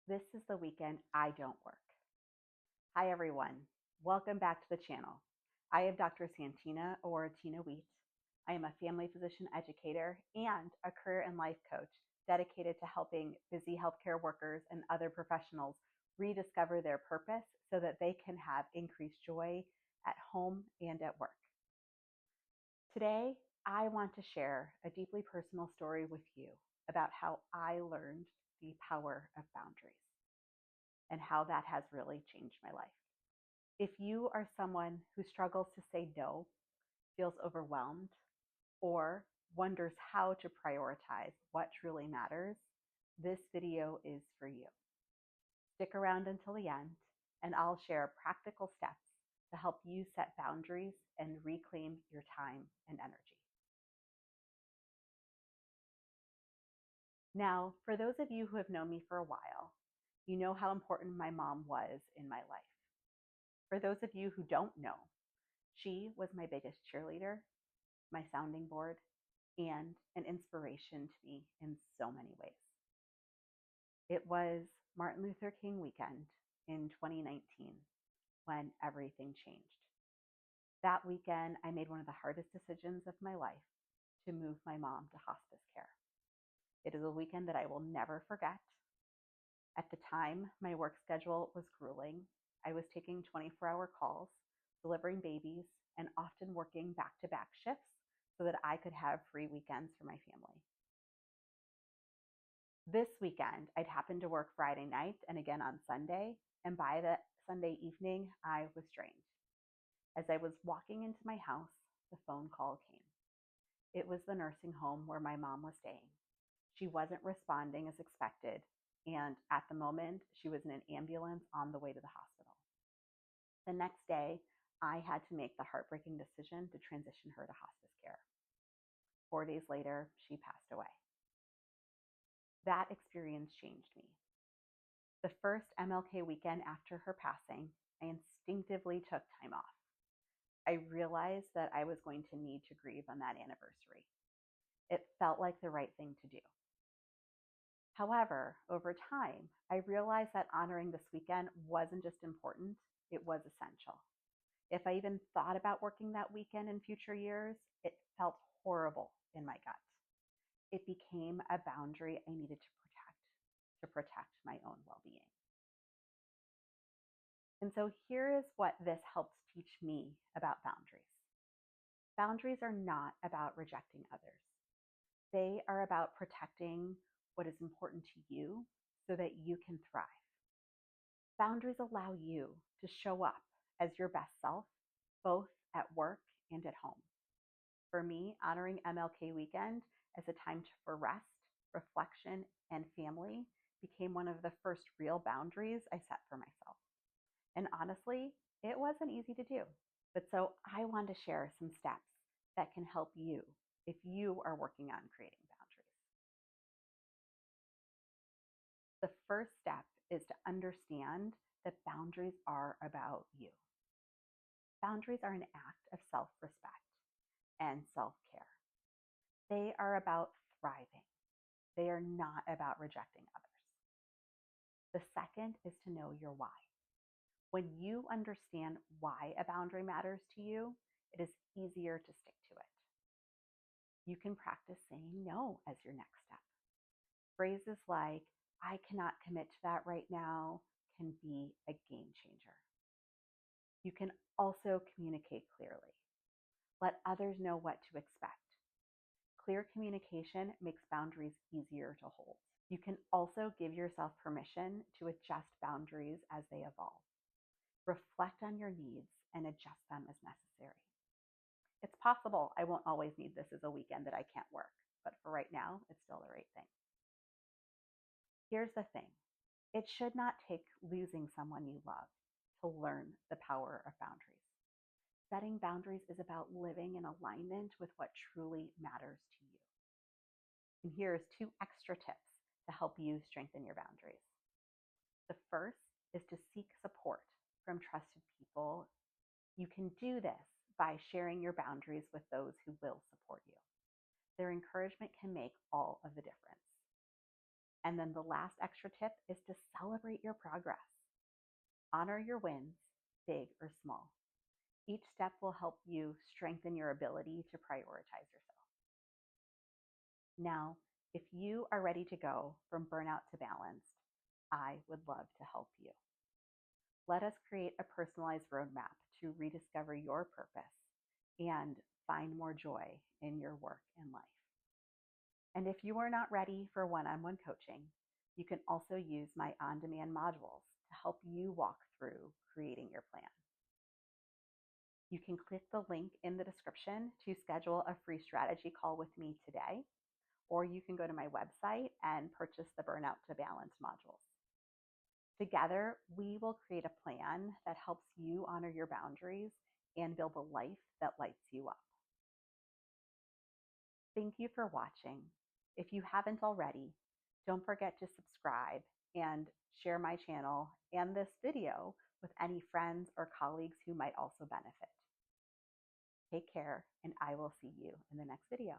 This is the weekend I don't work. Hi, everyone. Welcome back to the channel. I am Dr. Santina or Tina Wheat. I am a family physician educator and a career and life coach dedicated to helping busy healthcare workers and other professionals rediscover their purpose so that they can have increased joy at home and at work. Today, I want to share a deeply personal story with you about how I learned the power of boundaries and how that has really changed my life. If you are someone who struggles to say no, feels overwhelmed, or wonders how to prioritize what truly matters, this video is for you. Stick around until the end, and I'll share practical steps to help you set boundaries and reclaim your time and energy. Now, for those of you who have known me for a while, you know how important my mom was in my life. For those of you who don't know, she was my biggest cheerleader, my sounding board, and an inspiration to me in so many ways. It was Martin Luther King weekend in 2019 when everything changed. That weekend, I made one of the hardest decisions of my life to move my mom to hospice care. It is a weekend that I will never forget. At the time, my work schedule was grueling. I was taking 24-hour calls, delivering babies, and often working back-to-back shifts so that I could have free weekends for my family. This weekend, I'd happened to work Friday night and again on Sunday, and by the Sunday evening, I was drained. As I was walking into my house, the phone call came. It was the nursing home where my mom was staying. She wasn't responding as expected, and at the moment, she was in an ambulance on the way to the hospital. The next day, I had to make the heartbreaking decision to transition her to hospice care. 4 days later, she passed away. That experience changed me. The first MLK weekend after her passing, I instinctively took time off. I realized that I was going to need to grieve on that anniversary. It felt like the right thing to do. However, over time, I realized that honoring this weekend wasn't just important, it was essential. If I even thought about working that weekend in future years, it felt horrible in my gut. It became a boundary I needed to protect my own well-being. And so here is what this helps teach me about boundaries. Boundaries are not about rejecting others. They are about protecting what is important to you so that you can thrive. Boundaries allow you to show up as your best self, both at work and at home. For me, honoring MLK weekend as a time for rest, reflection, and family became one of the first real boundaries I set for myself. And honestly, it wasn't easy to do. But so I want to share some steps that can help you if you are working on creating boundaries. The first step is to understand that boundaries are about you. Boundaries are an act of self-respect and self-care. They are about thriving. They are not about rejecting others. The second is to know your why. When you understand why a boundary matters to you, it is easier to stick to it. You can practice saying no as your next step. Phrases like, I cannot commit to that right now, can be a game changer. You can also communicate clearly. Let others know what to expect. Clear communication makes boundaries easier to hold. You can also give yourself permission to adjust boundaries as they evolve. Reflect on your needs and adjust them as necessary. It's possible I won't always need this as a weekend that I can't work, but for right now, it's still the right thing. Here's the thing. It should not take losing someone you love to learn the power of boundaries. Setting boundaries is about living in alignment with what truly matters to you. And here's 2 extra tips to help you strengthen your boundaries. The first is to seek support from trusted people. You can do this by sharing your boundaries with those who will support you. Their encouragement can make all of the difference. And then the last extra tip is to celebrate your progress. Honor your wins, big or small. Each step will help you strengthen your ability to prioritize yourself. Now, if you are ready to go from burnout to balanced, I would love to help you. Let us create a personalized roadmap to rediscover your purpose and find more joy in your work and life. And if you are not ready for one-on-one coaching, you can also use my on-demand modules to help you walk through creating your plan. You can click the link in the description to schedule a free strategy call with me today, or you can go to my website and purchase the Burnout to Balance modules. Together, we will create a plan that helps you honor your boundaries and build a life that lights you up. Thank you for watching. If you haven't already, don't forget to subscribe and share my channel and this video with any friends or colleagues who might also benefit. Take care, and I will see you in the next video.